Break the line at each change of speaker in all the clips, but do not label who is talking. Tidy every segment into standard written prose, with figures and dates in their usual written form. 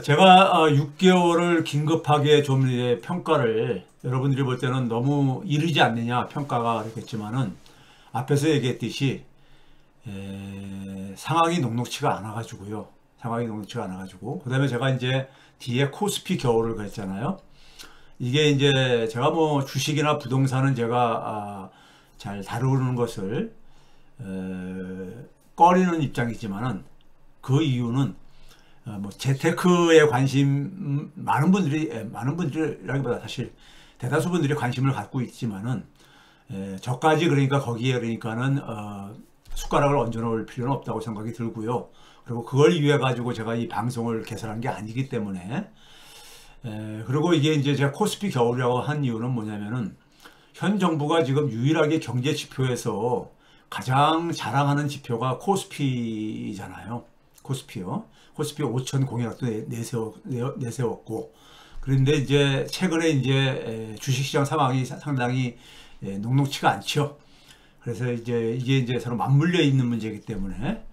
제가 6개월을 긴급하게 좀 이제 평가를 여러분들이 볼 때는 너무 이르지 않느냐 평가가 그렇겠지만은 앞에서 얘기했듯이 상황이 녹록치가 않아 가지고요. 상황이 녹록치가 않아 가지고 그다음에 제가 이제 뒤에 코스피 겨울을 그랬잖아요. 이게 이제 제가 뭐 주식이나 부동산은 제가 잘 다루는 것을 꺼리는 입장이지만은 그 이유는 뭐 재테크에 관심 많은 분들이라기보다 사실 대다수 분들이 관심을 갖고 있지만은 저까지 그러니까 거기에 그러니까는 숟가락을 얹어 놓을 필요는 없다고 생각이 들고요. 그리고 그걸 위해 가지고 제가 이 방송을 개설한 게 아니기 때문에 그리고 이게 이제 제가 코스피 겨울이라고 한 이유는 뭐냐면은 현 정부가 지금 유일하게 경제 지표에서 가장 자랑하는 지표가 코스피잖아요. 코스피요. 코스피 5천 공약도 내세웠고, 그런데 이제 최근에 이제 주식시장 상황이 상당히 녹록치가 않죠. 그래서 이제 이게 서로 맞물려 있는 문제이기 때문에,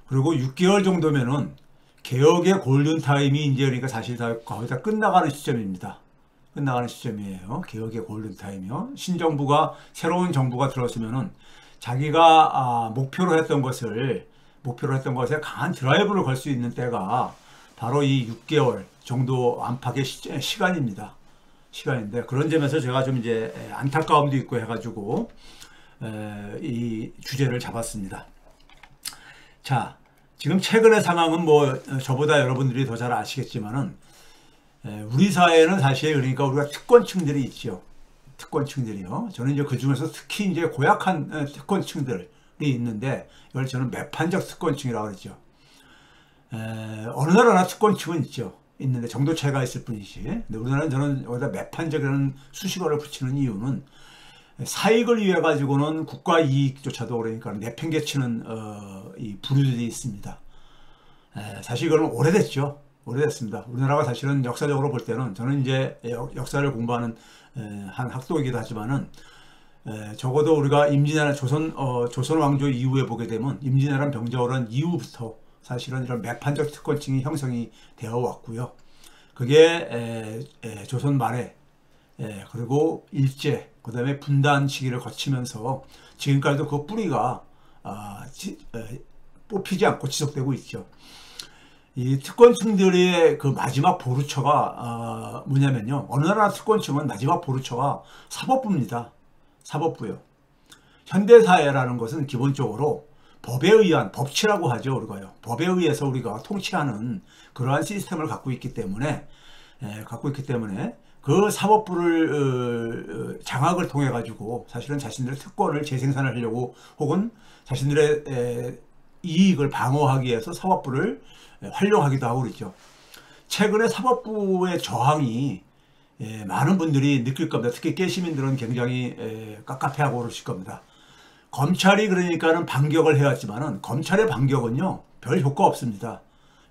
그리고 6개월 정도면은 개혁의 골든타임이 이제 그러니까 사실 거의 다 끝나가는 시점입니다. 끝나가는 시점이에요. 개혁의 골든타임이요. 신정부가, 새로운 정부가 들어서면은 자기가 목표로 했던 것에 강한 드라이브를 걸 수 있는 때가 바로 이 6개월 정도 안팎의 시간입니다. 시간인데, 그런 점에서 제가 좀 이제 안타까움도 있고 해가지고 이 주제를 잡았습니다. 자, 지금 최근의 상황은 뭐 저보다 여러분들이 더 잘 아시겠지만은 우리 사회에는 사실 그러니까 우리가 특권층들이 있죠. 특권층들이요. 저는 이제 그 중에서 특히 이제 고약한 특권층들이 있는데, 이걸 저는 매판적 특권층이라고 그랬죠. 어느 나라나 특권층은 있는데 정도 차이가 있을 뿐이지. 근데 우리나라는 저는 여기다 매판적이라는 수식어를 붙이는 이유는 사익을 위해 가지고는 국가 이익조차도 그러니까 내팽개치는 이 부류들이 있습니다. 사실 이거는 오래됐습니다. 우리나라가 사실은 역사적으로 볼 때는, 저는 이제 역사를 공부하는 한 학도이기도 하지만은 적어도 우리가 임진왜란 조선 왕조 이후에 보게 되면 임진왜란 병자호란 이후부터 사실은 이런 매판적 특권층이 형성이 되어 왔고요. 그게 조선 말에 그리고 일제, 그 다음에 분단 시기를 거치면서 지금까지도 그 뿌리가 뽑히지 않고 지속되고 있죠. 이 특권층들의 그 마지막 보루처가 뭐냐면요, 어느 나라 특권층은 마지막 보루처가 사법부입니다. 사법부요. 현대사회라는 것은 기본적으로 법에 의한, 법치라고 하죠, 우리가요. 법에 의해서 우리가 통치하는 그러한 시스템을 갖고 있기 때문에 그 사법부를 장악을 통해 가지고 사실은 자신들의 특권을 재생산을 하려고, 혹은 자신들의 이익을 방어하기 위해서 사법부를 활용하기도 하고 그러죠. 최근에 사법부의 저항이 많은 분들이 느낄 겁니다. 특히 깨시민들은 굉장히 깝깝해하고 그러실 겁니다. 검찰이 그러니까는 반격을 해왔지만은 검찰의 반격은요 별 효과 없습니다.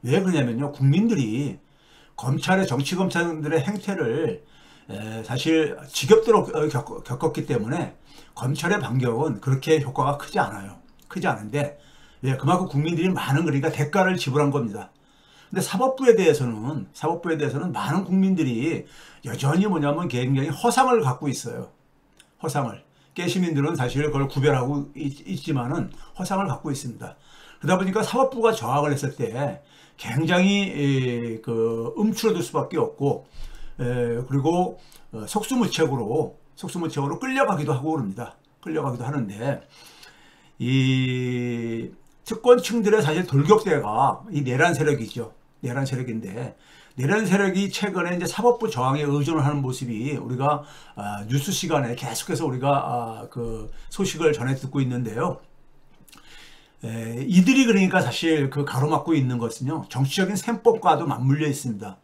왜 그러냐면요, 국민들이 검찰의 정치검찰들의 행태를 사실 지겹도록 겪었기 때문에 검찰의 반격은 그렇게 효과가 크지 않아요. 크지 않은데, 왜? 그만큼 국민들이 많은 그러니까 대가를 지불한 겁니다. 근데 사법부에 대해서는 많은 국민들이 여전히 뭐냐면 굉장히 허상을 갖고 있어요. 허상을. 깨시민들은 사실 그걸 구별하고 있지만은 허상을 갖고 있습니다. 그러다 보니까 사법부가 저항을 했을 때 굉장히 움츠러들 수밖에 없고, 그리고 속수무책으로 끌려가기도 하고 그럽니다. 끌려가기도 하는데, 이 특권층들의 사실 돌격대가 이 내란 세력이죠. 내란 세력인데, 내란 세력이 최근에 이제 사법부 저항에 의존을 하는 모습이 우리가 뉴스 시간에 계속해서 우리가 그 소식을 전해 듣고 있는데요. 이들이 그러니까 사실 그 가로막고 있는 것은요, 정치적인 셈법과도 맞물려 있습니다.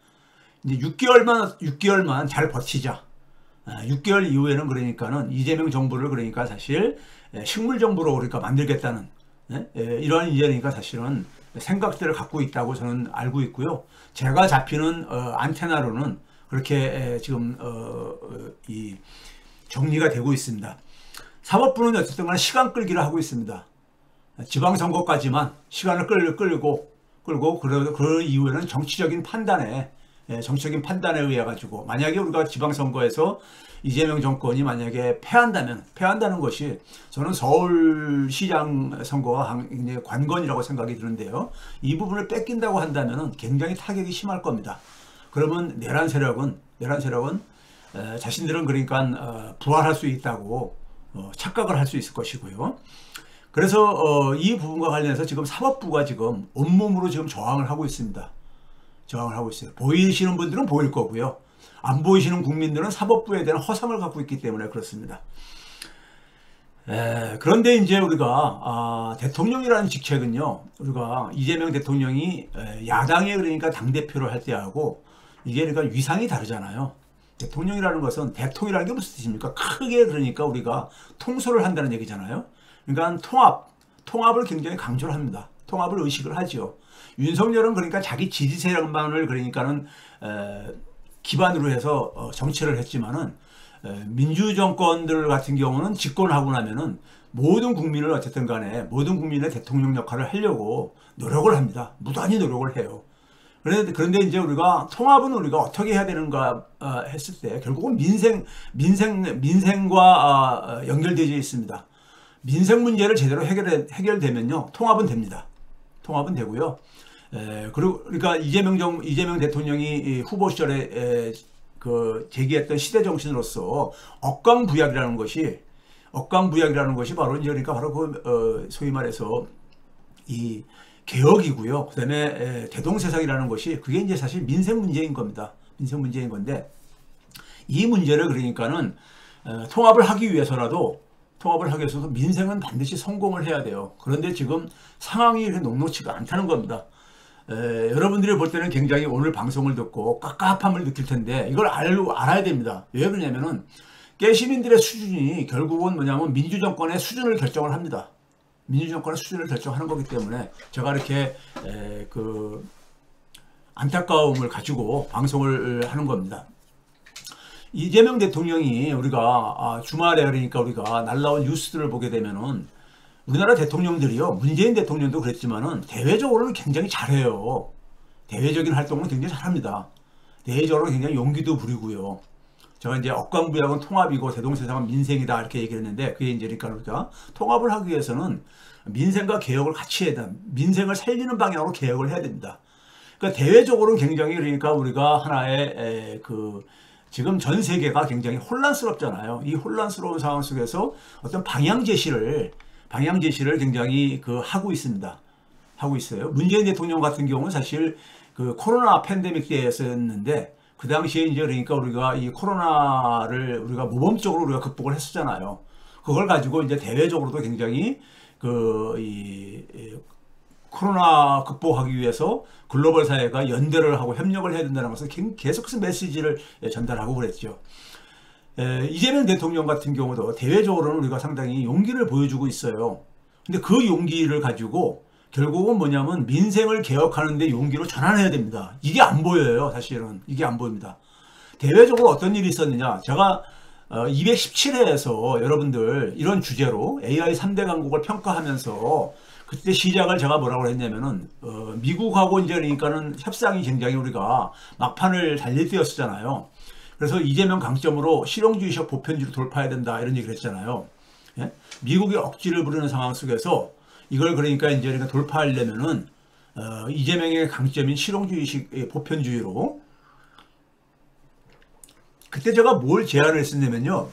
이제 6개월만 잘 버티자. 6개월 이후에는 그러니까는 이재명 정부를 그러니까 사실 식물 정부로 우리가 만들겠다는 이러한 이제 그러니까 사실은 생각들을 갖고 있다고 저는 알고 있고요. 제가 잡히는 안테나로는 그렇게 지금 이 정리가 되고 있습니다. 사법부는 어쨌든 간에 시간 끌기를 하고 있습니다. 지방선거까지만 시간을 끌고, 그리고 그 이후에는 정치적인 판단에 의해 가지고 만약에 우리가 지방선거에서 이재명 정권이 만약에 패한다는 것이 저는 서울시장 선거와 굉장히 관건이라고 생각이 드는데요. 이 부분을 뺏긴다고 한다면 굉장히 타격이 심할 겁니다. 그러면 내란 세력은 자신들은 그러니까 부활할 수 있다고 착각을 할 수 있을 것이고요. 그래서 이 부분과 관련해서 지금 사법부가 지금 온몸으로 지금 저항을 하고 있습니다. 저항을 하고 있어요. 보이시는 분들은 보일 거고요. 안 보이시는 국민들은 사법부에 대한 허상을 갖고 있기 때문에 그렇습니다. 그런데 이제 우리가 대통령이라는 직책은요, 우리가 이재명 대통령이 야당에 그러니까 당대표를 할 때하고 이게 그러니까 위상이 다르잖아요. 대통령이라는 것은 대통이라는 게 무슨 뜻입니까? 크게 그러니까 우리가 통솔을 한다는 얘기잖아요. 그러니까 통합을 굉장히 강조를 합니다. 통합을 의식을 하죠. 윤석열은 그러니까 자기 지지 세력만을 그러니까는 기반으로 해서 정치를 했지만은 민주정권들 같은 경우는 집권하고 나면은 모든 국민을 어쨌든 간에 모든 국민의 대통령 역할을 하려고 노력을 합니다. 무단히 노력을 해요. 그런데 이제 우리가 통합은 우리가 어떻게 해야 되는가 했을 때 결국은 민생과 연결되어 있습니다. 민생 문제를 제대로 해결되면요 통합은 됩니다. 통합은 되고요. 그러니까 이재명 대통령이 후보 시절에 제기했던 시대 정신으로서 억강부약이라는 것이 바로 이제 그러니까 바로 소위 말해서 이 개혁이고요. 그다음에 대동세상이라는 것이 그게 이제 사실 민생 문제인 겁니다. 민생 문제인 건데 이 문제를 그러니까는 통합을 하기 위해서도 민생은 반드시 성공을 해야 돼요. 그런데 지금 상황이 이렇게 녹록치가 않다는 겁니다. 여러분들이 볼 때는 굉장히 오늘 방송을 듣고 깝깝함을 느낄 텐데 이걸 알아야 됩니다. 왜 그러냐면은 시민들의 수준이 결국은 뭐냐면 민주정권의 수준을 결정을 합니다. 민주정권의 수준을 결정하는 거기 때문에 제가 이렇게 안타까움을 가지고 방송을 하는 겁니다. 이재명 대통령이 우리가 주말에 그러니까 우리가 날라온 뉴스들을 보게 되면은 우리나라 대통령들이요, 문재인 대통령도 그랬지만은 대외적으로는 굉장히 잘해요. 대외적인 활동은 굉장히 잘합니다. 대외적으로 굉장히 용기도 부리고요. 제가 이제 억강부약은 통합이고 대동세상은 민생이다 이렇게 얘기를 했는데 그게 이제 그러니까 우리가 통합을 하기 위해서는 민생과 개혁을 같이 해야 된다. 민생을 살리는 방향으로 개혁을 해야 됩니다. 그러니까 대외적으로는 굉장히 그러니까 우리가 하나의 지금 전 세계가 굉장히 혼란스럽잖아요. 이 혼란스러운 상황 속에서 어떤 방향 제시를 굉장히 하고 있습니다. 하고 있어요. 문재인 대통령 같은 경우는 사실 코로나 팬데믹 때였었는데 그 당시에 이제 그러니까 우리가 이 코로나를 우리가 모범적으로 우리가 극복을 했었잖아요. 그걸 가지고 이제 대외적으로도 굉장히 코로나 극복하기 위해서 글로벌 사회가 연대를 하고 협력을 해야 된다는 것을 계속해서 메시지를 전달하고 그랬죠. 이재명 대통령 같은 경우도 대외적으로는 우리가 상당히 용기를 보여주고 있어요. 근데 그 용기를 가지고 결국은 뭐냐면 민생을 개혁하는 데 용기로 전환해야 됩니다. 이게 안 보여요. 사실은 이게 안 보입니다. 대외적으로 어떤 일이 있었느냐, 제가 217회에서 여러분들 이런 주제로 AI 3대 강국을 평가하면서 그때 시작을 제가 뭐라고 했냐면은 미국하고 이제 그러니까는 협상이 굉장히 우리가 막판을 달릴 때였잖아요. 그래서 이재명 강점으로 실용주의적 보편주의로 돌파해야 된다 이런 얘기를 했잖아요. 예? 미국이 억지를 부르는 상황 속에서 이걸 그러니까 이제 그러니까 돌파하려면은 이재명의 강점인 실용주의식 보편주의로, 그때 제가 뭘 제안을 했었냐면요.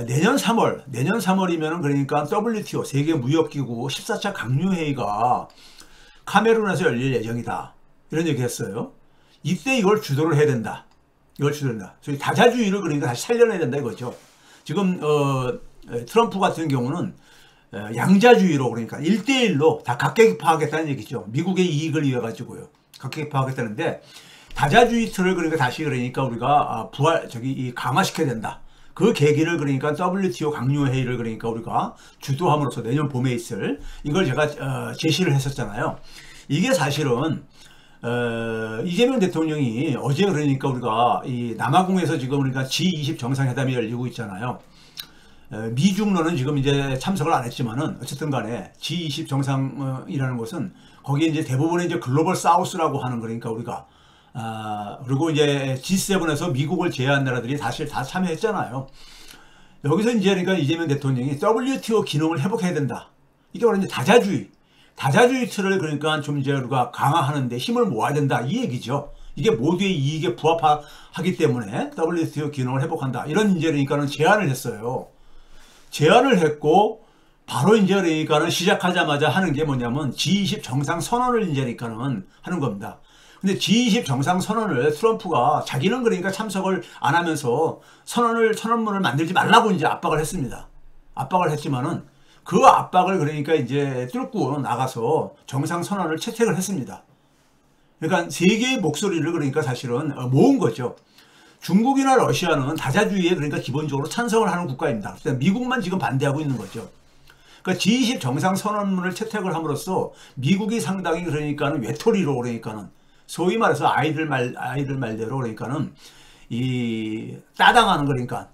내년 3월이면은 그러니까 WTO 세계무역기구 14차 강요회의가 카메룬에서 열릴 예정이다. 이런 얘기 했어요. 이때 이걸 주도를 해야 된다. 저희 다자주의를 그러니까 다시 살려내야 된다 이거죠. 지금 트럼프 같은 경우는 양자주의로, 그러니까 1대1로 다 각계파하겠다는 얘기죠. 미국의 이익을 위해 가지고요. 각계파하겠다는데 다자주의 틀을 그러니까 다시 그러니까 우리가 강화시켜야 된다. 그 계기를 그러니까 WTO 강요회의를 그러니까 우리가 주도함으로써 내년 봄에 있을 이걸 제가 제시를 했었잖아요. 이게 사실은 이재명 대통령이 어제 그러니까 우리가 이 남아공에서 지금 그러니까 G20 정상회담이 열리고 있잖아요. 미중로는 지금 이제 참석을 안 했지만은 어쨌든 간에 G20 정상이라는 것은 거기에 이제 대부분의 이제 글로벌 사우스라고 하는 거니까 우리가 그리고 이제 G7에서 미국을 제외한 나라들이 사실 다 참여했잖아요. 여기서 이제 그러니까 이재명 대통령이 WTO 기능을 회복해야 된다. 이게 바로 이제 다자주의 틀을 그러니까 좀 이제 우리가 강화하는데 힘을 모아야 된다 이 얘기죠. 이게 모두의 이익에 부합하기 때문에 WTO 기능을 회복한다. 이런 이제 그러니까는 제안을 했어요. 제안을 했고 바로 이제 그러니까는 시작하자마자 하는 게 뭐냐면 G20 정상 선언을 이제 그러니까는 하는 겁니다. 근데 G20 정상 선언을 트럼프가 자기는 그러니까 참석을 안 하면서 선언문을 만들지 말라고 이제 압박을 했습니다. 압박을 했지만은 그 압박을 그러니까 이제 뚫고 나가서 정상 선언을 채택을 했습니다. 그러니까 세계의 목소리를 그러니까 사실은 모은 거죠. 중국이나 러시아는 다자주의에 그러니까 기본적으로 찬성을 하는 국가입니다. 미국만 지금 반대하고 있는 거죠. 그러니까 G20 정상 선언문을 채택을 함으로써 미국이 상당히 그러니까는 외톨이로 그러니까는 소위 말해서 아이들 말대로 그러니까는 이 따당하는 거니까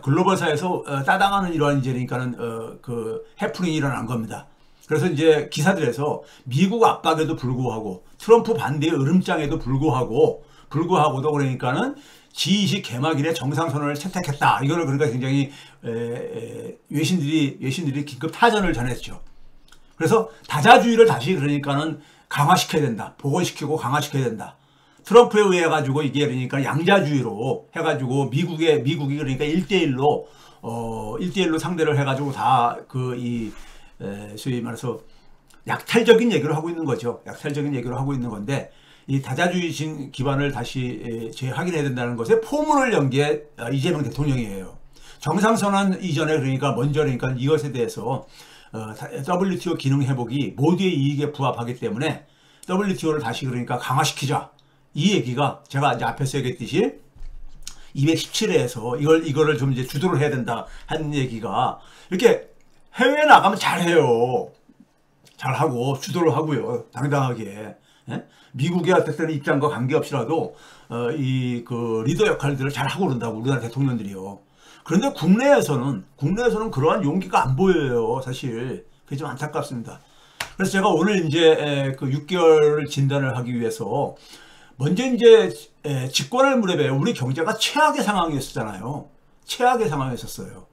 글로벌사에서 따당하는 이러한 이제 그러니까는 그 해프닝이 일어난 겁니다. 그래서 이제 기사들에서 미국 압박에도 불구하고 트럼프 반대의 으름장에도 불구하고도 그러니까는 G20 개막일에 정상선언을 채택했다. 이거를 그러니까 굉장히 외신들이 긴급 타전을 전했죠. 그래서 다자주의를 다시 그러니까는 강화시켜야 된다. 복원시키고 강화시켜야 된다. 트럼프에 의해 가지고 이게 그러니까 양자주의로 해가지고 미국이 그러니까 1대1로 상대를 해가지고 다 소위 말해서 약탈적인 얘기를 하고 있는 거죠. 약탈적인 얘기를 하고 있는 건데 이 다자주의 기반을 다시 재확인해야 된다는 것에 포문을 연 게 이재명 대통령이에요. 정상선언 이전에 그러니까 먼저 그러니까 이것에 대해서 WTO 기능 회복이 모두의 이익에 부합하기 때문에 WTO를 다시 그러니까 강화시키자. 이 얘기가 제가 이제 앞에서 얘기했듯이 217회에서 이거를 좀 이제 주도를 해야 된다 하는 얘기가 이렇게 해외에 나가면 잘해요. 잘하고 주도를 하고요. 당당하게. 예? 미국의 어쨌든 입장과 관계없이라도 그 리더 역할들을 잘하고 그런다고 우리나라 대통령들이요. 그런데 국내에서는 그러한 용기가 안 보여요. 사실 그게 좀 안타깝습니다. 그래서 제가 오늘 이제 그 6개월 진단을 하기 위해서 먼저 이제 집권할 무렵에 우리 경제가 최악의 상황이었잖아요. 최악의 상황이었어요.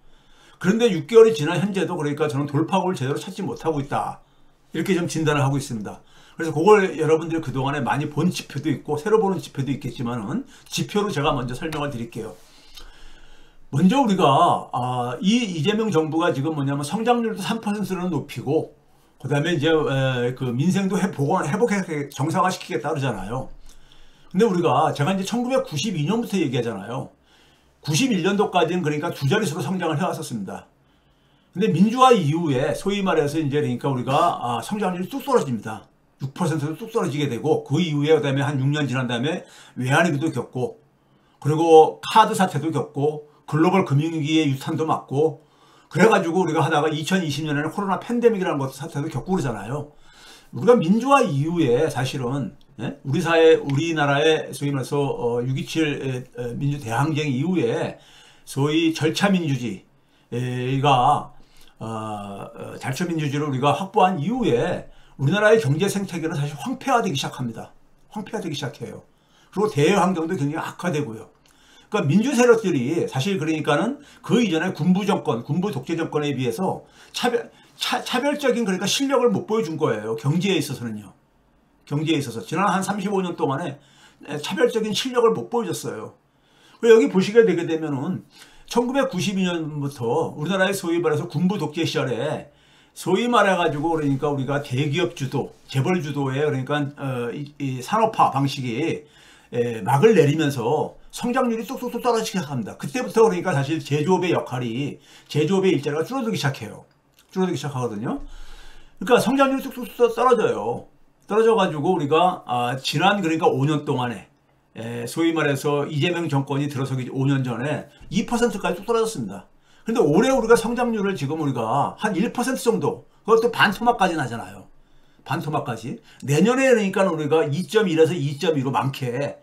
그런데 6개월이 지난 현재도 그러니까 저는 돌파구를 제대로 찾지 못하고 있다. 이렇게 좀 진단을 하고 있습니다. 그래서 그걸 여러분들이 그동안에 많이 본 지표도 있고 새로 보는 지표도 있겠지만은 지표로 제가 먼저 설명을 드릴게요. 먼저 우리가 이 이재명 정부가 지금 뭐냐면 성장률도 3%는 높이고 그다음에 이제 그 민생도 회복해 정상화시키겠다 그러잖아요. 근데 우리가 제가 이제 1992년부터 얘기하잖아요. 91년도까지는 그러니까 두 자릿수로 성장을 해왔었습니다. 근데 민주화 이후에 소위 말해서 이제 그러니까 우리가 성장률이 뚝 떨어집니다. 6%도 뚝 떨어지게 되고 그 이후에 그다음에 한 6년 지난 다음에 외환위기도 겪고 그리고 카드 사태도 겪고 글로벌 금융위기의 유탄도 맞고 그래가지고 우리가 하다가 2020년에는 코로나 팬데믹이라는 것도 사태도 겪고 그러잖아요. 우리가 민주화 이후에 사실은 우리나라의 소위 말해서 6.27 민주대항쟁 이후에 소위 절차민주주의가 절차민주주의를 우리가 확보한 이후에 우리나라의 경제 생태계는 사실 황폐화되기 시작합니다. 황폐화되기 시작해요. 그리고 대외 환경도 굉장히 악화되고요. 그러니까 민주 세력들이 사실 그러니까는 그 이전에 군부 독재 정권에 비해서 차별적인 그러니까 실력을 못 보여준 거예요. 경제에 있어서는요. 경제에 있어서 지난 한 35년 동안에 차별적인 실력을 못 보여줬어요. 여기 보시게 되게 되면은 1992년부터 우리나라의 소위 말해서 군부 독재 시절에 소위 말해가지고 그러니까 우리가 대기업 주도, 재벌 주도의 그러니까 이 산업화 방식이 막을 내리면서 성장률이 뚝뚝뚝 떨어지기 시작합니다. 그때부터 그러니까 사실 제조업의 일자리가 줄어들기 시작해요. 줄어들기 시작하거든요. 그러니까 성장률이 뚝뚝뚝 떨어져요. 떨어져가지고 우리가 지난 그러니까 5년 동안에 소위 말해서 이재명 정권이 들어서기 5년 전에 2%까지 뚝 떨어졌습니다. 근데 올해 우리가 성장률을 지금 우리가 한 1% 정도, 그것도 반토막까지 나잖아요. 반토막까지. 내년에 그러니까 우리가 2.1에서 2.2로 많게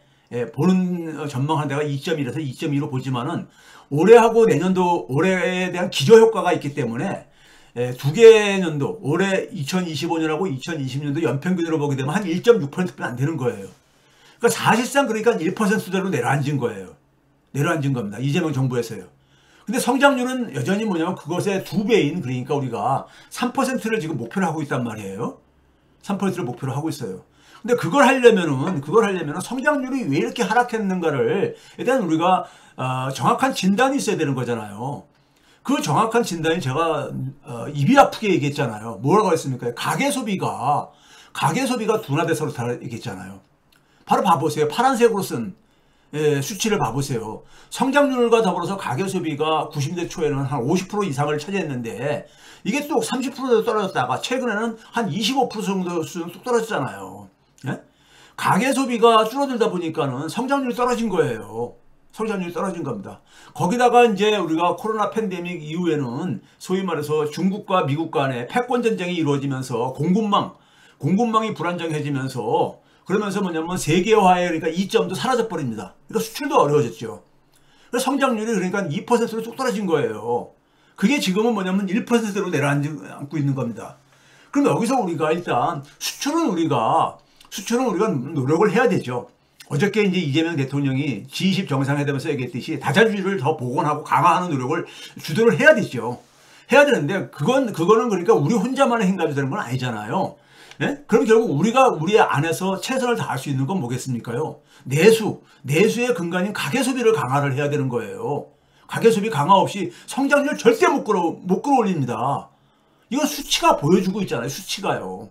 보는 전망하는 데가 2.1에서 2.2로 보지만은 올해하고 내년도 올해에 대한 기저효과가 있기 때문에 두 개 년도 올해 2025년하고 2020년도 연평균으로 보게 되면 한 1.6%뿐이 안 되는 거예요. 그러니까 사실상 그러니까 1%대로 내려앉은 거예요. 내려앉은 겁니다. 이재명 정부에서요. 근데 성장률은 여전히 뭐냐면 그것의 2배인 그러니까 우리가 3%를 지금 목표로 하고 있단 말이에요. 3%를 목표로 하고 있어요. 근데 그걸 하려면은 성장률이 왜 이렇게 하락했는가를 일단 우리가 정확한 진단이 있어야 되는 거잖아요. 그 정확한 진단이 제가 입이 아프게 얘기했잖아요. 뭐라고 했습니까? 가계 소비가 둔화돼서 그렇다 얘기했잖아요. 바로 봐보세요. 파란색으로 쓴 수치를 봐보세요. 성장률과 더불어서 가계 소비가 90년대 초에는 한 50% 이상을 차지했는데 이게 또 30%도 떨어졌다가 최근에는 한 25% 정도 뚝 떨어졌잖아요. 예? 가계 소비가 줄어들다 보니까는 성장률이 떨어진 거예요. 성장률이 떨어진 겁니다. 거기다가 이제 우리가 코로나 팬데믹 이후에는 소위 말해서 중국과 미국 간의 패권 전쟁이 이루어지면서 공급망이 불안정해지면서 그러면서 뭐냐면 세계화의 그러니까 이점도 사라져 버립니다. 그러니까 수출도 어려워졌죠. 그래서 성장률이 그러니까 2%로 쭉 떨어진 거예요. 그게 지금은 뭐냐면 1%로 내려앉고 있는 겁니다. 그럼 여기서 우리가 일단 수출은 우리가 노력을 해야 되죠. 어저께 이제 이재명 대통령이 G20 정상회담에서 얘기했듯이 다자주의를 더 복원하고 강화하는 노력을 주도를 해야 되죠. 해야 되는데 그거는 그러니까 우리 혼자만의 행가도 되는 건 아니잖아요. 예? 그럼 결국 우리가 우리 안에서 최선을 다할 수 있는 건 뭐겠습니까요? 내수의 근간인 가계 소비를 강화를 해야 되는 거예요. 가계 소비 강화 없이 성장률 절대 못 끌어올립니다. 이건 수치가 보여주고 있잖아요. 수치가요.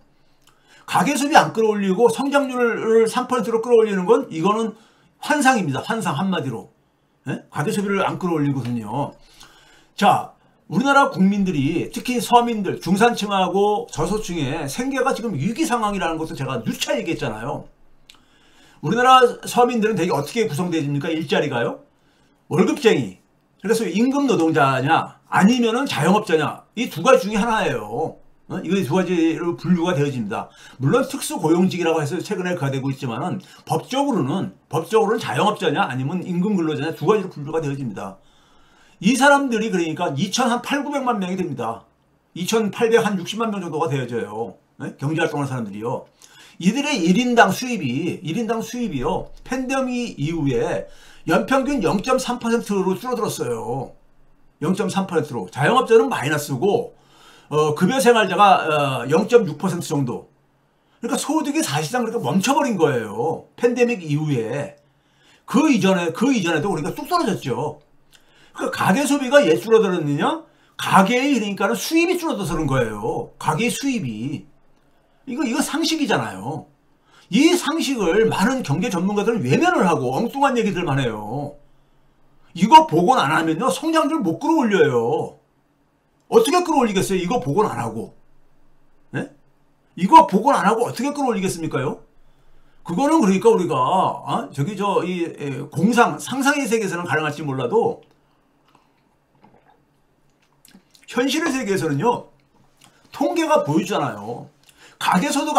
가계 소비 안 끌어올리고 성장률을 3%로 끌어올리는 건 이거는 환상입니다. 환상 한마디로. 예? 가계 소비를 안 끌어올리거든요. 자, 우리나라 국민들이 특히 서민들, 중산층하고 저소층의 생계가 지금 위기 상황이라는 것도 제가 누차 얘기했잖아요. 우리나라 서민들은 되게 어떻게 구성되십니까? 일자리가요? 월급쟁이. 그래서 임금 노동자냐 아니면은 자영업자냐 이 두 가지 중에 하나예요. 이거 두 가지로 분류가 되어집니다. 물론 특수고용직이라고 해서 최근에 가되고 있지만은 법적으로는 자영업자냐 아니면 임금 근로자냐 두 가지로 분류가 되어집니다. 이 사람들이 그러니까 2,800~900만 명이 됩니다. 2,860만 명 정도가 되어져요. 네? 경제활동하는 사람들이요. 이들의 1인당 수입이요. 팬데믹 이후에 연평균 0.3%로 줄어들었어요. 0.3%로. 자영업자는 마이너스고 급여생활자가 0.6% 정도. 그러니까 소득이 사실상 그렇게 멈춰버린 거예요. 팬데믹 이후에. 그 이전에도 우리가 뚝 떨어졌죠. 그러니까 가계 소비가 왜 줄어들었느냐? 가계의 그러니까는 수입이 줄어들어서 그런 거예요. 가계의 수입이. 이거 상식이잖아요. 이 상식을 많은 경제 전문가들은 외면을 하고 엉뚱한 얘기들만 해요. 이거 복원 안 하면요. 성장률 못 끌어올려요. 어떻게 끌어올리겠어요? 이거 복원 안 하고. 네? 이거 복원 안 하고 어떻게 끌어올리겠습니까요? 그거는 그러니까 우리가 상상의 세계에서는 가능할지 몰라도 현실의 세계에서는요. 통계가 보여주잖아요. 가계 수입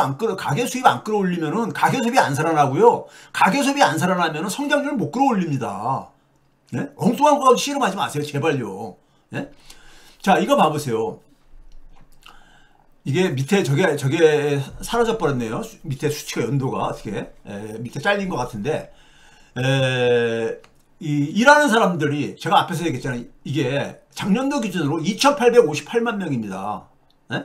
안 끌어올리면은 가계 소비 안 살아나고요. 가계 소비 안 살아나면은 성장률 못 끌어올립니다. 네? 엉뚱한 거 씨름하지 마세요. 제발요. 네? 자, 이거 봐보세요. 이게 밑에 저게 사라져 버렸네요. 밑에 수치가 연도가 어떻게 밑에 잘린 것 같은데 일하는 사람들이 제가 앞에서 얘기했잖아요. 이게 작년도 기준으로 2,858만 명입니다. 네?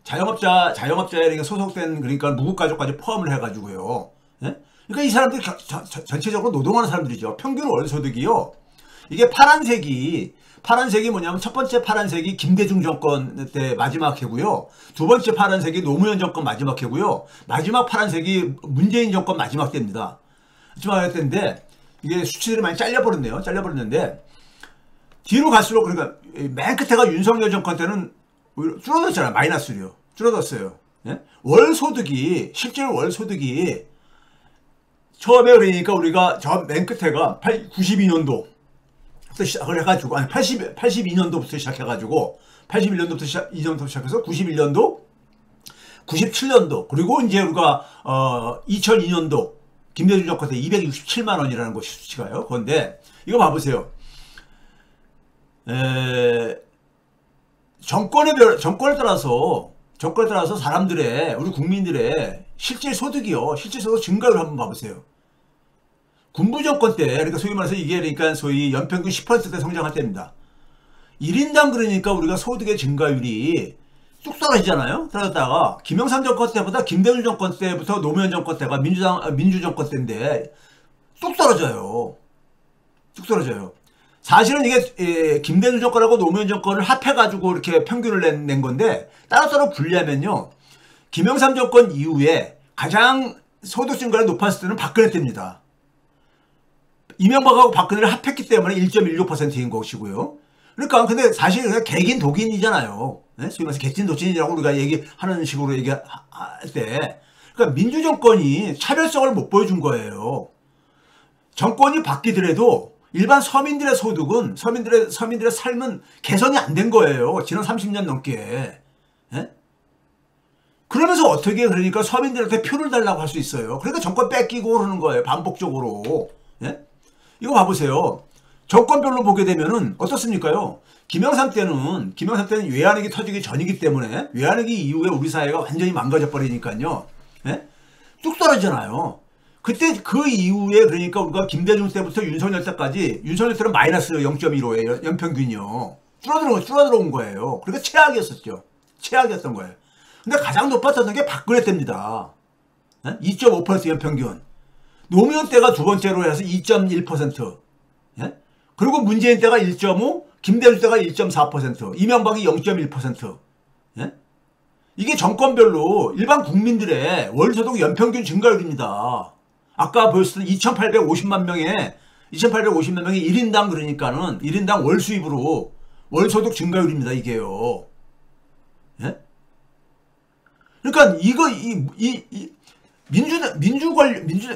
자영업자에 소속된 그러니까 무급가족까지 포함을 해가지고요. 네? 그러니까 이 사람들이 전체적으로 노동하는 사람들이죠. 평균 월소득이요. 이게 파란색이 뭐냐면 첫 번째 파란색이 김대중 정권 때 마지막 해고요. 두 번째 파란색이 노무현 정권 마지막 해고요. 마지막 파란색이 문재인 정권 마지막 때입니다. 마지막 때인데 이게 수치들이 많이 잘려버렸네요. 잘려버렸는데 뒤로 갈수록 그러니까 맨 끝에가 윤석열 정권 때는 오히려 줄어들었잖아요. 마이너스로요. 줄어들었어요. 예? 실제로 월소득이 처음에 그러니까 우리가 저 맨 끝에가 92년도 시작을 해가지고 82년도부터 시작해가지고 81년도부터 시작해서 91년도 97년도 그리고 이제 우리가 2002년도 김대중 정권 때 267만 원이라는 것이 수치가요. 그런데 이거 봐보세요. 정권에 따라서 사람들의, 우리 국민들의 실질 소득이요. 실질 소득 증가율 한번 봐보세요. 군부 정권 때, 그러니까 소위 말해서 이게 그러니까 소위 연평균 10%대 성장할 때입니다. 1인당 그러니까 우리가 소득의 증가율이 뚝 떨어지잖아요. 떨어졌다가 김영삼 정권 때보다 김대중 정권 때부터 노무현 정권 때가 민주 정권 때인데 뚝 떨어져요. 뚝 떨어져요. 사실은 이게 김대중 정권하고 노무현 정권을 합해가지고 이렇게 평균을 낸 건데 따로따로 분리하면요. 김영삼 정권 이후에 가장 소득 증가율이 높았을 때는 박근혜 때입니다. 이명박하고 박근혜를 합했기 때문에 1.16%인 것이고요. 그러니까 근데 사실 그냥 개긴 독인이잖아요. 네? 소위 말해서 개찐도찐이라고 우리가 얘기하는 식으로 얘기할 때, 그러니까 민주정권이 차별성을 못 보여준 거예요. 정권이 바뀌더라도 일반 서민들의 소득은 서민들의 삶은 개선이 안 된 거예요. 지난 30년 넘게. 네? 그러면서 어떻게 그러니까 서민들한테 표를 달라고 할 수 있어요. 그러니까 정권 뺏기고 그러는 거예요. 반복적으로. 네? 이거 봐보세요. 정권별로 보게 되면은 어떻습니까요? 김영삼 때는 외환위기 터지기 전이기 때문에 외환위기 이후에 우리 사회가 완전히 망가져 버리니까요. 예? 뚝 떨어지잖아요. 그때 그 이후에 그러니까 우리가 김대중 때부터 윤석열 때까지 윤석열 때는 마이너스 0.15예요. 연평균이요. 줄어들어온 거예요. 그러니까 최악이었었죠. 최악이었던 거예요. 근데 가장 높았던 게 박근혜 때입니다. 예? 2.5% 연평균. 노무현 때가 두 번째로 해서 2.1%. 예? 그리고 문재인 때가 1.5, 김대중 때가 1.4%, 이명박이 0.1%. 예? 이게 정권별로 일반 국민들의 월소득 연평균 증가율입니다. 아까 보였을 때 2,850만 명의 1인당 그러니까는 1인당 월 수입으로 월소득 증가율입니다. 이게요. 예? 그러니까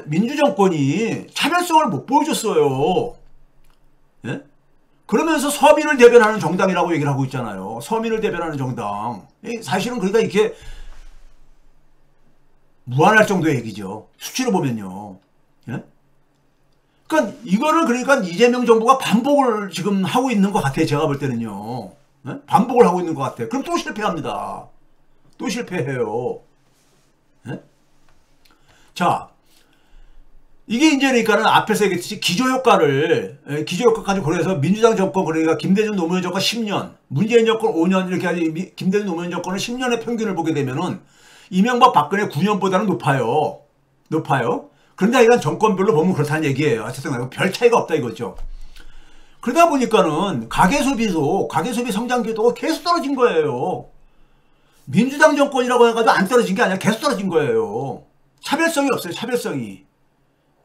민주정권이 차별성을 못 보여줬어요. 예? 그러면서 서민을 대변하는 정당이라고 얘기를 하고 있잖아요. 서민을 대변하는 정당. 사실은 그러니까 이렇게 무한할 정도의 얘기죠. 수치로 보면요. 예? 그러니까 이거를 그러니까 이재명 정부가 반복을 지금 하고 있는 것 같아요. 제가 볼 때는요. 예? 반복을 하고 있는 것 같아요. 그럼 또 실패합니다. 또 실패해요. 예? 자, 이게 이제 그러니까는 앞에서 얘기했듯이 기저효과까지 고려해서 민주당 정권 그러니까 김대중 노무현 정권 10년, 문재인 정권 5년 이렇게 하지 김대중 노무현 정권은 10년의 평균을 보게 되면은 이명박 박근혜 9년보다는 높아요. 그런데 이건 정권별로 보면 그렇다는 얘기예요. 어쨌든 별 차이가 없다 이거죠. 그러다 보니까는 가계소비 성장기도 계속 떨어진 거예요. 민주당 정권이라고 해가지고 안 떨어진 게 아니라 계속 떨어진 거예요. 차별성이 없어요.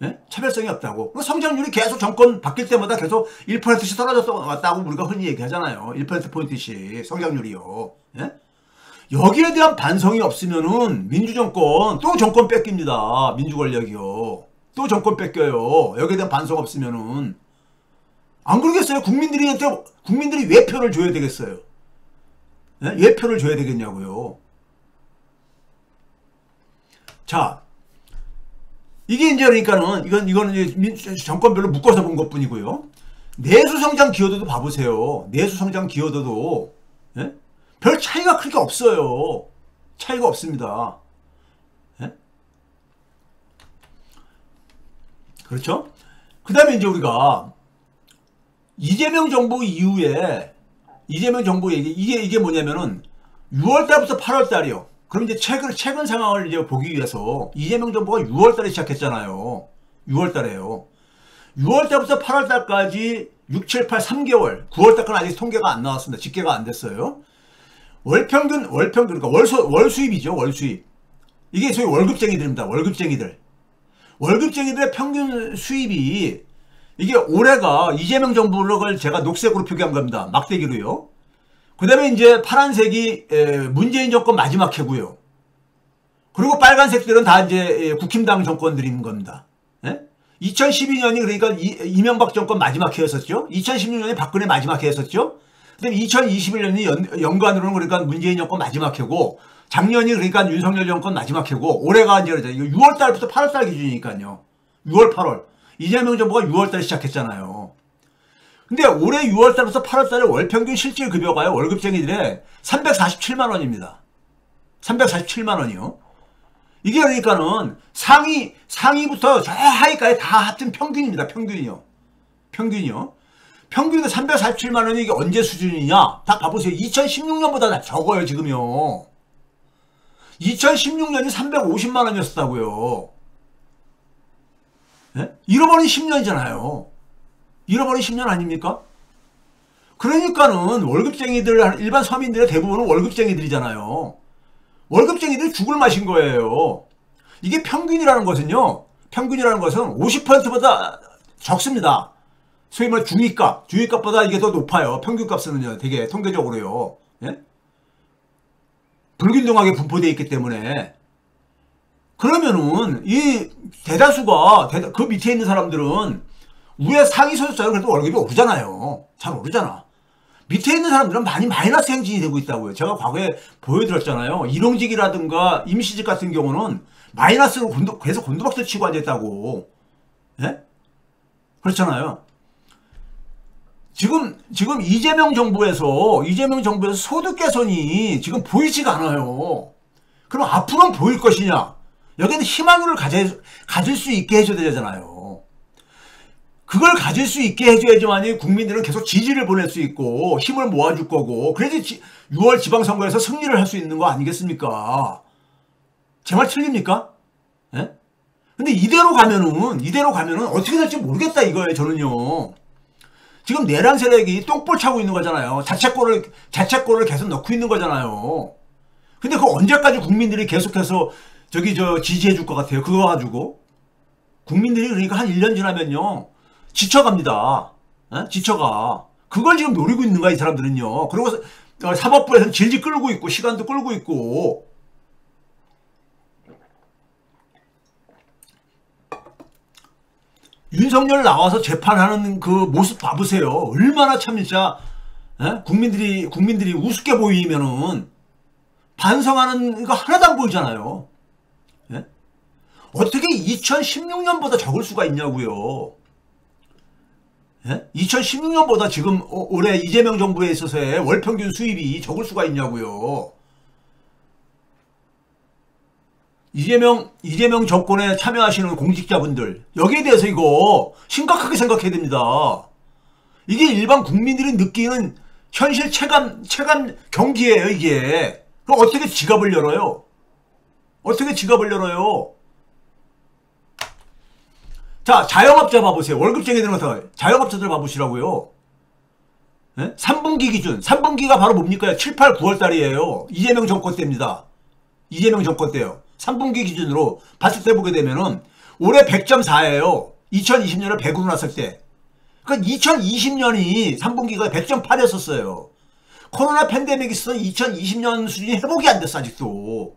예? 차별성이 없다고. 성장률이 계속 정권 바뀔 때마다 계속 1%씩 떨어졌다고 우리가 흔히 얘기하잖아요. 1%포인트씩 성장률이요. 예? 여기에 대한 반성이 없으면은 민주정권 또 정권 뺏깁니다. 민주권력이요. 또 정권 뺏겨요. 여기에 대한 반성 없으면은. 안 그러겠어요? 국민들이 왜 표를 줘야 되겠어요? 예? 왜 표를 줘야 되겠냐고요. 자. 이게 이제 그러니까는 이거는 이제 정권별로 묶어서 본 것뿐이고요. 내수 성장 기여도도 봐보세요. 내수 성장 기여도도 예? 별 차이가 그렇게 없어요. 차이가 없습니다. 예? 그렇죠? 그 다음에 이제 우리가 이재명 정부 이후에 이재명 정부 얘기 이게 뭐냐면은 6월 달부터 8월 달이요. 그럼 이제 최근 상황을 이제 보기 위해서 이재명 정부가 6월 달에 시작했잖아요. 6월 달에요. 6월 달부터 8월 달까지 6, 7, 8, 3개월. 9월 달까지는 아직 통계가 안 나왔습니다. 집계가 안 됐어요. 월 평균, 그러니까 월 수입이죠. 월 수입. 이게 소위 월급쟁이들입니다. 월급쟁이들의 평균 수입이 이게 올해가 이재명 정부를 제가 녹색으로 표기한 겁니다. 막대기로요. 그 다음에 이제 파란색이 문재인 정권 마지막 해고요. 그리고 빨간색들은 다 이제 국힘당 정권들인 겁니다. 예? 2012년이 그러니까 이명박 정권 마지막 해였었죠. 2016년이 박근혜 마지막 해였었죠. 그 다음에 2021년이 연간으로는 그러니까 문재인 정권 마지막 해고, 작년이 그러니까 윤석열 정권 마지막 해고, 올해가 이제 6월 달부터 8월 달 기준이니까요. 6월, 8월. 이재명 정부가 6월 달에 시작했잖아요. 근데 올해 6월 달부터 8월 달에 월 평균 실질 급여가요. 월급쟁이들의 347만 원입니다. 347만 원이요. 이게 그러니까는 상위부터 저 하위까지 다 합친 평균입니다. 평균이요. 평균이 347만 원이 이게 언제 수준이냐? 딱 봐보세요. 2016년보다 적어요, 지금요. 2016년이 350만 원이었다고요. 네? 잃어버린 10년이잖아요. 잃어버린 10년 아닙니까? 그러니까는 월급쟁이들, 일반 서민들의 대부분은 월급쟁이들이잖아요. 월급쟁이들이 죽을 맛인 거예요. 이게 평균이라는 것은요. 평균이라는 것은 50%보다 적습니다. 소위 말해 중위값보다 이게 더 높아요. 평균값은요. 되게 통계적으로요. 예? 불균등하게 분포되어 있기 때문에. 그러면은 이 대다수가 그 밑에 있는 사람들은 위에 상위 소득자는 그래도 월급이 오르잖아요. 잘 오르잖아. 밑에 있는 사람들은 많이 마이너스 행진이 되고 있다고요. 제가 과거에 보여드렸잖아요. 일용직이라든가 임시직 같은 경우는 마이너스로 계속 곤두박질 치고 앉아있다고. 예? 그렇잖아요. 지금 이재명 정부에서 소득 개선이 지금 보이지가 않아요. 그럼 앞으로는 보일 것이냐? 여기는 희망을 가질 수 있게 해줘야 되잖아요. 그걸 가질 수 있게 해줘야지만이 국민들은 계속 지지를 보낼 수 있고 힘을 모아줄 거고 그래야지 6월 지방선거에서 승리를 할 수 있는 거 아니겠습니까? 제 말 틀립니까? 예? 근데 이대로 가면은 어떻게 될지 모르겠다 이거예요, 저는요. 지금 내란 세력이 똥볼 차고 있는 거잖아요. 자책골을 계속 넣고 있는 거잖아요. 근데 그거 언제까지 국민들이 계속해서 지지해 줄 것 같아요. 그거 가지고. 국민들이 그러니까 한 1년 지나면요. 지쳐갑니다. 에? 지쳐가. 그걸 지금 노리고 있는 거야, 이 사람들은요. 그리고 사법부에서는 질질 끌고 있고, 시간도 끌고 있고. 윤석열 나와서 재판하는 그 모습 봐보세요. 얼마나 참 진짜, 에? 국민들이 우습게 보이면은 반성하는 거 하나도 안 보이잖아요. 예? 어떻게 2016년보다 적을 수가 있냐고요. 예? 2016년보다 지금 올해 이재명 정부에 있어서의 월평균 수입이 적을 수가 있냐고요. 이재명 정권에 참여하시는 공직자분들 여기에 대해서 이거 심각하게 생각해야 됩니다. 이게 일반 국민들이 느끼는 현실 체감 경기예요, 이게. 그럼 어떻게 지갑을 열어요? 자, 자영업자 봐보세요. 월급쟁이들은 어떻게 자영업자들 봐보시라고요. 네? 3분기 기준. 3분기가 바로 뭡니까? 7, 8, 9월 달이에요. 이재명 정권 때입니다. 이재명 정권 때요. 3분기 기준으로 봤을 때 보게 되면은 올해 100.4예요. 2020년에 100으로 났을 때. 그러니까 2020년이 3분기가 100.8이었었어요. 코로나 팬데믹이 있어서 2020년 수준이 회복이 안 됐어, 아직도.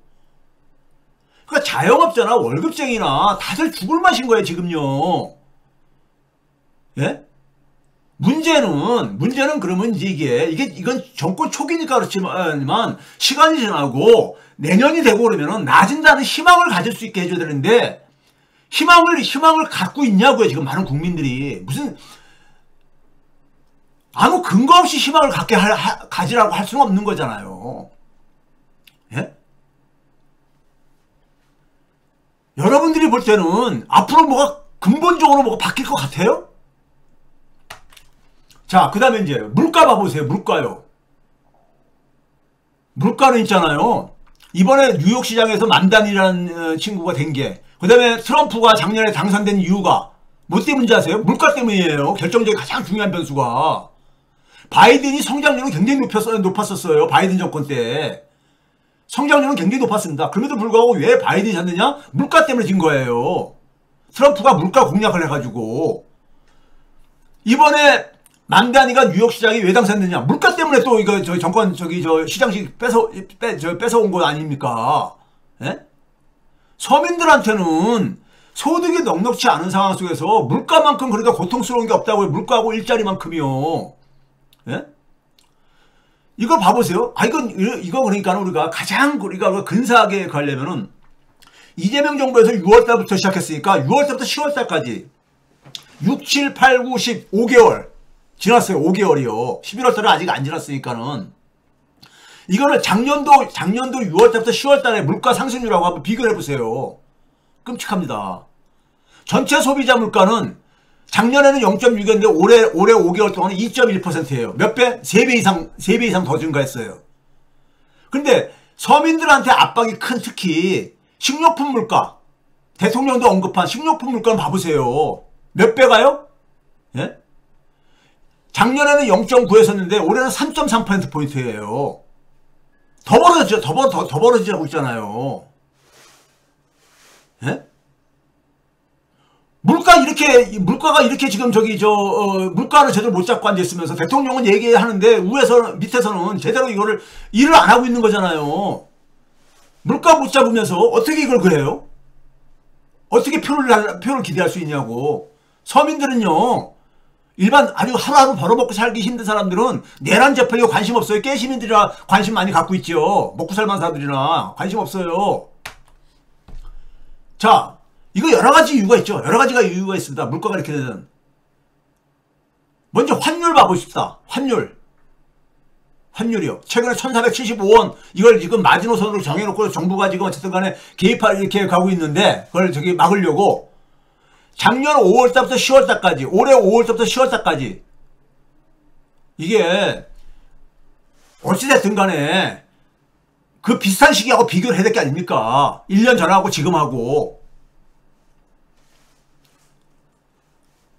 그러니까 자영업자나 월급쟁이나 다들 죽을 맛인 거예요, 지금요. 예? 문제는 그러면 이제 이건 정권 초기니까 그렇지만 시간이 지나고 내년이 되고 그러면은 나아진다는 희망을 가질 수 있게 해줘야 되는데 희망을 갖고 있냐고요, 지금 많은 국민들이. 무슨 아무 근거 없이 희망을 가지라고 할 수는 없는 거잖아요. 예? 여러분들이 볼 때는 앞으로 근본적으로 뭐가 바뀔 것 같아요? 자, 그 다음에 이제 물가 봐보세요. 물가요. 물가는 있잖아요. 이번에 뉴욕 시장에서 만단이라는 친구가 된 게, 그 다음에 트럼프가 작년에 당선된 이유가 뭐 때문인지 아세요? 물가 때문이에요. 결정적인 가장 중요한 변수가. 바이든이 성장률은 굉장히 높았었어요. 바이든 정권 때. 성장률은 굉장히 높았습니다. 그럼에도 불구하고 왜 바이든이 졌느냐? 물가 때문에 진 거예요. 트럼프가 물가 공략을 해가지고. 이번에 만단이가 뉴욕 시장이 왜 당선됐냐? 물가 때문에 또 이거 정권 시장식 뺏어온 거 아닙니까? 예? 서민들한테는 소득이 넉넉지 않은 상황 속에서 물가만큼 그러니까 고통스러운 게 없다고요. 물가하고 일자리만큼이요. 예? 이거 봐보세요. 이거 그러니까 우리가 가장 우리가 근사하게 가려면은 이재명 정부에서 6월달부터 시작했으니까 6월달부터 10월달까지 6, 7, 8, 9, 10, 5개월 지났어요. 5개월이요. 11월달은 아직 안 지났으니까는 이거를 작년도 6월달부터 10월달에 물가 상승률하고 한번 비교를 해보세요. 끔찍합니다. 전체 소비자 물가는 작년에는 0.6이었는데 올해 5개월 동안은 2.1%예요. 몇 배? 3배 이상 더 증가했어요. 근데 서민들한테 압박이 큰 특히 식료품 물가, 대통령도 언급한 식료품 물가는 봐보세요. 몇 배가요? 예? 작년에는 0.9였었는데 올해는 3.3%포인트예요. 더 벌어졌죠. 더 벌어지고 있잖아요. 예? 물가가 이렇게 지금 물가를 제대로 못 잡고 앉아있으면서 대통령은 얘기하는데 밑에서는 제대로 일을 안 하고 있는 거잖아요. 물가 못 잡으면서 어떻게 이걸 그래요? 어떻게 표를 기대할 수 있냐고. 서민들은요, 일반 아주 하루하루 벌어먹고 살기 힘든 사람들은 내란 재판에 관심 없어요. 깨시민들이나 관심 많이 갖고 있죠. 먹고 살만한 사람들이나 관심 없어요. 자, 이거 여러 가지 이유가 있죠. 여러 가지가 이유가 있습니다. 물가가 이렇게 되는. 먼저 환율 봐보십시다. 환율이요. 최근에 1475원 이걸 지금 마지노선으로 정해놓고 정부가 지금 어쨌든 간에 이렇게 가고 있는데 그걸 막으려고 작년 5월달부터 10월달까지 올해 5월달부터 10월달까지 이게 어찌됐든 간에 그 비슷한 시기하고 비교를 해야 될 게 아닙니까? 1년 전하고 지금하고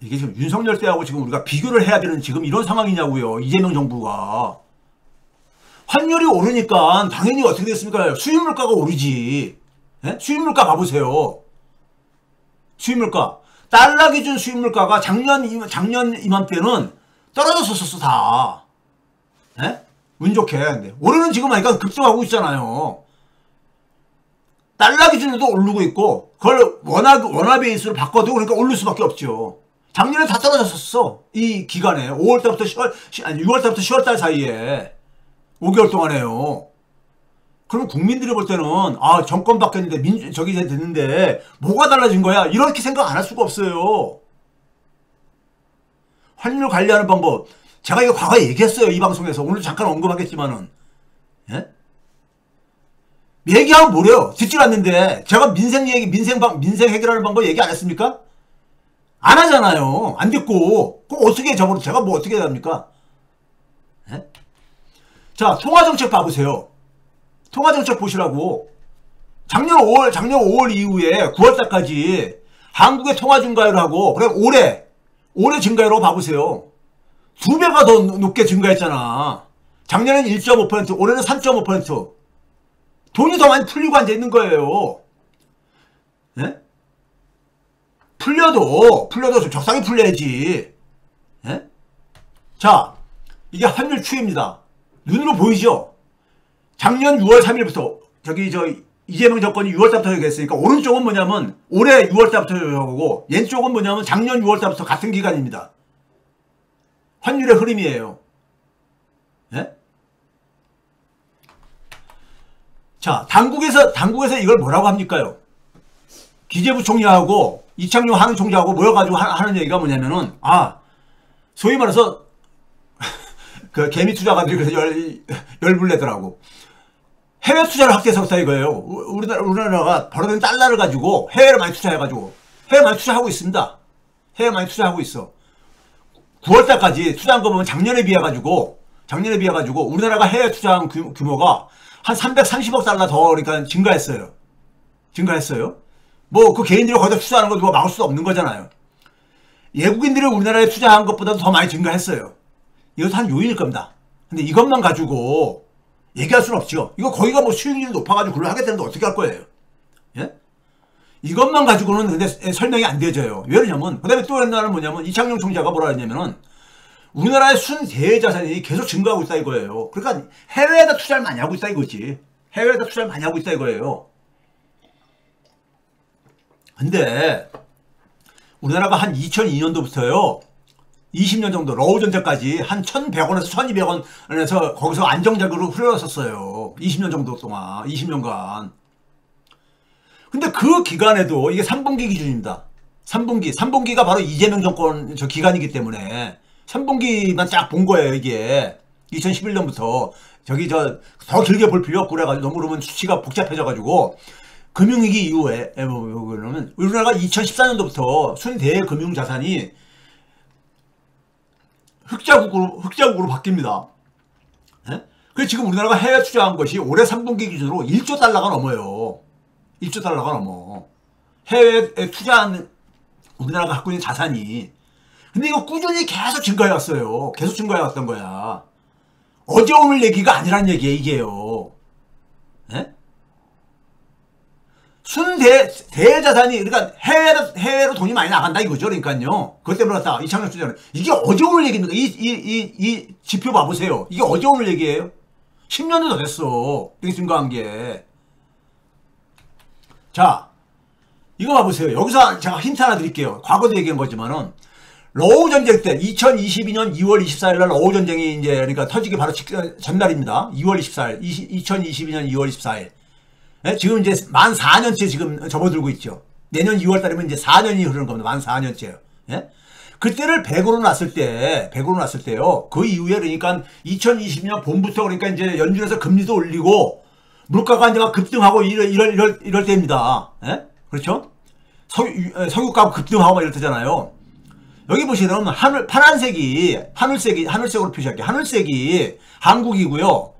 이게 지금 윤석열 때하고 지금 우리가 비교를 해야 되는 지금 이런 상황이냐고요. 이재명 정부가. 환율이 오르니까 당연히 어떻게 됐습니까? 수입물가가 오르지. 예? 수입물가 봐보세요. 수입물가. 달러 기준 수입물가가 작년 이맘때는 떨어졌었어 다. 예? 운 좋게. 근데 올해는 지금 하니까 급등하고 있잖아요. 달러 기준으로도 오르고 있고 그걸 원화 베이스로 바꿔도 그러니까 오를 수밖에 없죠. 작년에 다 떨어졌었어. 이 기간에 6월달부터 10월달 사이에 5개월 동안에요. 그럼 국민들이 볼 때는 아 정권 바뀌었는데 저기 됐는데 뭐가 달라진 거야? 이렇게 생각 안 할 수가 없어요. 환율 관리하는 방법 제가 이거 과거에 얘기했어요. 이 방송에서. 오늘 잠깐 언급하겠지만은 예? 얘기하면 뭐래요? 듣질 않는데 제가 민생 해결하는 방법 얘기 안 했습니까? 안 하잖아요. 안 듣고 그럼 어떻게 제가 뭐 어떻게 해야 합니까? 예? 자, 통화정책 봐보세요. 통화정책 보시라고. 작년 5월 이후에 9월달까지 한국의 통화 증가율을 하고, 그래, 올해 증가율로 봐보세요. 2배가 더 높게 증가했잖아. 작년에는 1.5%, 올해는 3.5%. 돈이 더 많이 풀리고 앉아있는 거예요. 예? 풀려도 좀 적당히 풀려야지. 예? 자, 이게 환율 추이입니다. 눈으로 보이죠? 작년 6월 3일부터 이재명 정권이 6월달부터 얘기했으니까 오른쪽은 뭐냐면 올해 6월달부터 하고 왼쪽은 뭐냐면 작년 6월달부터 같은 기간입니다. 환율의 흐름이에요. 예? 자, 당국에서 이걸 뭐라고 합니까요? 기재부총리하고 이창용 한은총재하고 모여가지고 하는 얘기가 뭐냐면은 소위 말해서 그 개미 투자가들이 그래서 열불내더라고. 해외 투자를 확대해서부터 이거예요. 우리나라가 벌어들인 달러를 가지고 해외를 많이 투자해가지고 해외 많이 투자하고 있습니다. 해외 많이 투자하고 있어. 9월달까지 투자한 거 보면 작년에 비해가지고 우리나라가 해외 투자한 규모가 한 330억 달러 더 그러니까 증가했어요. 뭐 그 개인들이 거기다 투자하는 거 누가 막을 수도 없는 거잖아요. 외국인들이 우리나라에 투자한 것보다도 더 많이 증가했어요. 이것도 한 요인일 겁니다. 근데 이것만 가지고 얘기할 수는 없죠. 이거 거기가 뭐 수익률이 높아가지고 그걸 하게 되는데 어떻게 할 거예요? 예? 이것만 가지고는 근데 설명이 안 되져요. 왜 그러냐면, 그 다음에 또 하나는 뭐냐면, 이창용 총재가 뭐라 했냐면은, 우리나라의 순대외 자산이 계속 증가하고 있다 이거예요. 그러니까 해외에다 투자를 많이 하고 있다 이거지. 해외에다 투자를 많이 하고 있다 이거예요. 근데, 우리나라가 한 2002년도부터요, 20년 정도, 러우전 때까지 한 1,100원에서 1,200원에서 거기서 안정적으로 흘러갔었어요. 20년 정도 동안, 20년간. 근데 그 기간에도 이게 3분기 기준입니다. 3분기가 바로 이재명 정권 저 기간이기 때문에 3분기만 딱 본 거예요, 이게. 2011년부터. 저기 더 길게 볼 필요 없고 그래가지고 너무 그러면 수치가 복잡해져가지고 금융위기 이후에 그러면 우리나라가 2014년도부터 순대의 금융자산이 흑자국으로 바뀝니다. 예? 그래서 지금 우리나라가 해외 투자한 것이 올해 3분기 기준으로 1조 달러가 넘어요. 1조 달러가 넘어. 해외에 투자한 우리나라가 갖고 있는 자산이. 근데 이거 꾸준히 계속 증가해 왔어요. 계속 증가해 왔던 거야. 어제 오늘 얘기가 아니란 얘기예요, 이게요. 예? 대자산이, 그러니까 해외로 돈이 많이 나간다 이거죠. 그러니까요. 그것 때문에 왔다. 이창용 투자는. 이게 어제 오늘 얘기입니다. 이 지표 봐보세요. 이게 어제 오늘 얘기예요. 10년도 더 됐어. 이게 증가한 게. 자, 이거 봐보세요. 여기서 제가 힌트 하나 드릴게요. 과거도 얘기한 거지만은, 러우 전쟁 때, 2022년 2월 24일 날 러우 전쟁이 이제, 그러니까 터지기 바로 전날입니다. 2월 24일, 2022년 2월 24일. 예? 지금 이제 만 4년째 지금 접어들고 있죠. 내년 2월 달이면 이제 4년이 흐르는 겁니다. 만 4년째요. 예? 그때를 100으로 놨을 때요. 그 이후에 그러니까 2020년 봄부터 그러니까 이제 연준에서 금리도 올리고 물가가 이제 막 급등하고 이럴 때입니다. 예? 그렇죠? 석유값 급등하고 막 이럴 때잖아요. 여기 보시면 하늘색으로 표시할게요. 하늘색이 한국이고요.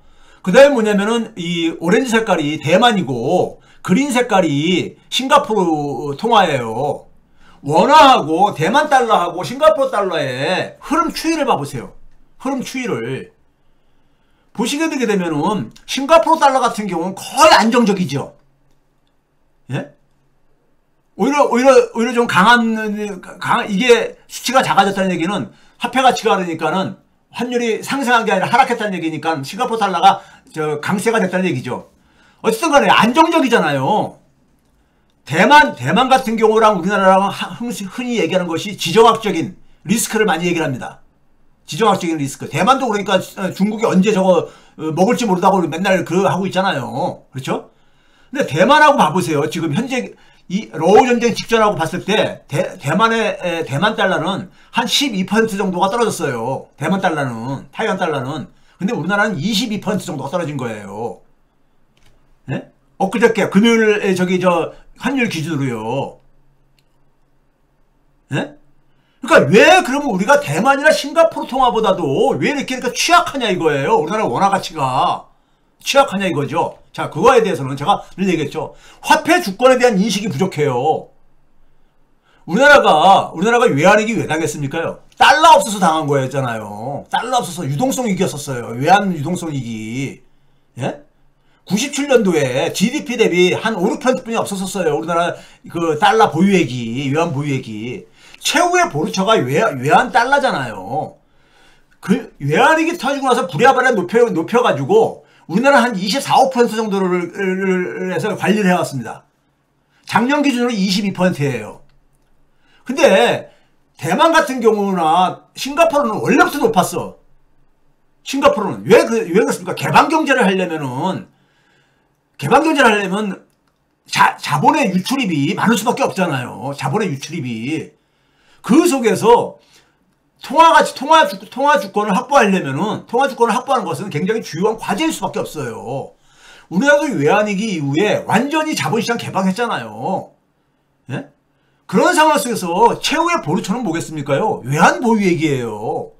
그 다음에 뭐냐면은 이 오렌지 색깔이 대만이고 그린 색깔이 싱가포르 통화예요. 원화하고 대만 달러하고 싱가포르 달러의 흐름 추이를 봐보세요. 흐름 추이를 보시게 되게 되면은 싱가포르 달러 같은 경우는 거의 안정적이죠. 예? 오히려 좀 강한 이게 수치가 작아졌다는 얘기는 화폐 가치가 그러니까는 환율이 상승한 게 아니라 하락했다는 얘기니까 싱가포르 달러가 강세가 됐다는 얘기죠. 어쨌든 간에 안정적이잖아요. 대만 같은 경우랑 우리나라랑 흔히 얘기하는 것이 지정학적인 리스크를 많이 얘기를 합니다. 지정학적인 리스크. 대만도 그러니까 중국이 언제 저거 먹을지 모르다고 맨날 하고 있잖아요. 그렇죠? 근데 대만하고 봐보세요. 지금 현재 이 러우 전쟁 직전하고 봤을 때 대만 달러는 한 12% 정도가 떨어졌어요. 대만 달러는, 타이완 달러는. 근데 우리나라는 22% 정도가 떨어진 거예요. 예? 엊그저께 금요일 환율 기준으로요. 예? 그러니까 왜 그러면 우리가 대만이나 싱가포르 통화보다도 왜 이렇게 그러니까 취약하냐 이거예요. 우리나라 원화 가치가 취약하냐 이거죠. 자, 그거에 대해서는 제가 늘 얘기했죠. 화폐 주권에 대한 인식이 부족해요. 우리나라가 외환위기 왜 당했습니까요? 달러 없어서 당한 거였잖아요. 달러 없어서 유동성 위기였었어요. 외환 유동성 위기. 예? 97년도에 GDP 대비 한 5, 6%뿐이 없었어요. 우리나라 그 달러 보유액이, 외환 보유액이. 최후의 보루처가 외환 달러잖아요. 그 외환위기 터지고 나서 부랴부랴 높여가지고 우리나라 한 24, 5% 정도를 해서 관리를 해왔습니다. 작년 기준으로 22%예요. 근데 대만 같은 경우나 싱가포르는 원래부터 높았어. 싱가포르는 왜 그렇습니까? 개방경제를 하려면 자본의 유출입이 많을 수밖에 없잖아요. 자본의 유출입이. 그 속에서 통화 주권을 확보하려면은, 통화 주권을 확보하는 것은 굉장히 주요한 과제일 수밖에 없어요. 우리나라도 외환위기 이후에 완전히 자본시장 개방했잖아요. 예? 그런 상황 속에서 최후의 보루처는 뭐겠습니까요? 외환 보유액이에요.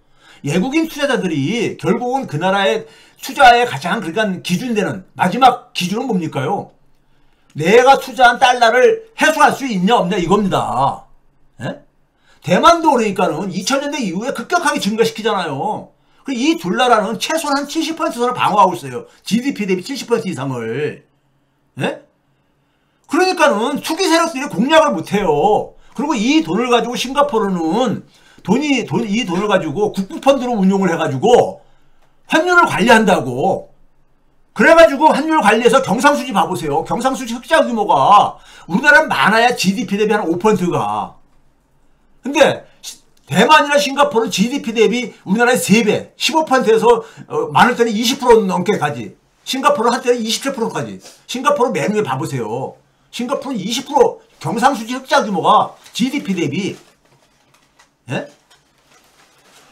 외국인 투자자들이 결국은 그 나라의 투자의 가장 그러니까 기준되는 마지막 기준은 뭡니까요? 내가 투자한 달러를 회수할 수 있냐 없냐 이겁니다. 예? 대만도 그러니까는 2000년대 이후에 급격하게 증가시키잖아요. 그리고 이 둘 나라는 최소한 한 70% 선을 방어하고 있어요. GDP 대비 70% 이상을. 예? 그러니까는 투기 세력들이 공략을 못해요. 그리고 이 돈을 가지고 싱가포르는 이 돈을 가지고 국부펀드로 운용을 해가지고 환율을 관리한다고. 그래가지고 환율 관리해서 경상수지 봐보세요. 경상수지 흑자 규모가 우리나라는 많아야 GDP 대비 한 5%가. 근데 대만이나 싱가포르는 GDP 대비 우리나라의 3배, 15%에서 많을 때는 20% 넘게 가지. 싱가포르는 한때는 27%까지. 싱가포르 맨 위에 봐보세요. 싱가포르는 20% 경상수지 흑자 규모가 GDP 대비. 예?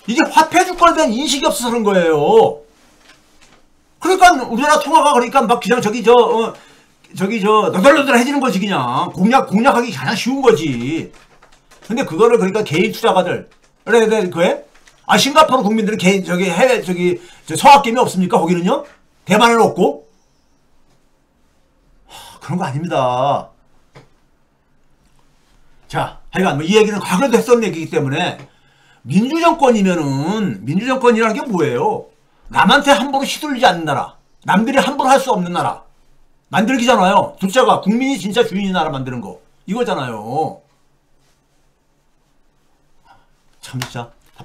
이게 화폐 주권에 대한 인식이 없어서 그런 거예요. 그러니까 우리나라 통화가 그러니까 막 그냥 너덜너덜해지는 거지. 그냥 공략하기 가장 쉬운 거지. 근데 그거를 그러니까 개인 투자가들 그래 싱가포르 국민들은 개인 해외 서학개미 없습니까? 거기는요? 대만은 없고. 그런 거 아닙니다. 자, 하여간 뭐 이 얘기는 과거에도 했었던 얘기이기 때문에 민주정권이라는 게 뭐예요? 남한테 함부로 휘둘리지 않는 나라, 남들이 함부로 할 수 없는 나라 만들기잖아요. 둘째가 국민이 진짜 주인인 나라 만드는 거 이거잖아요. 참 진짜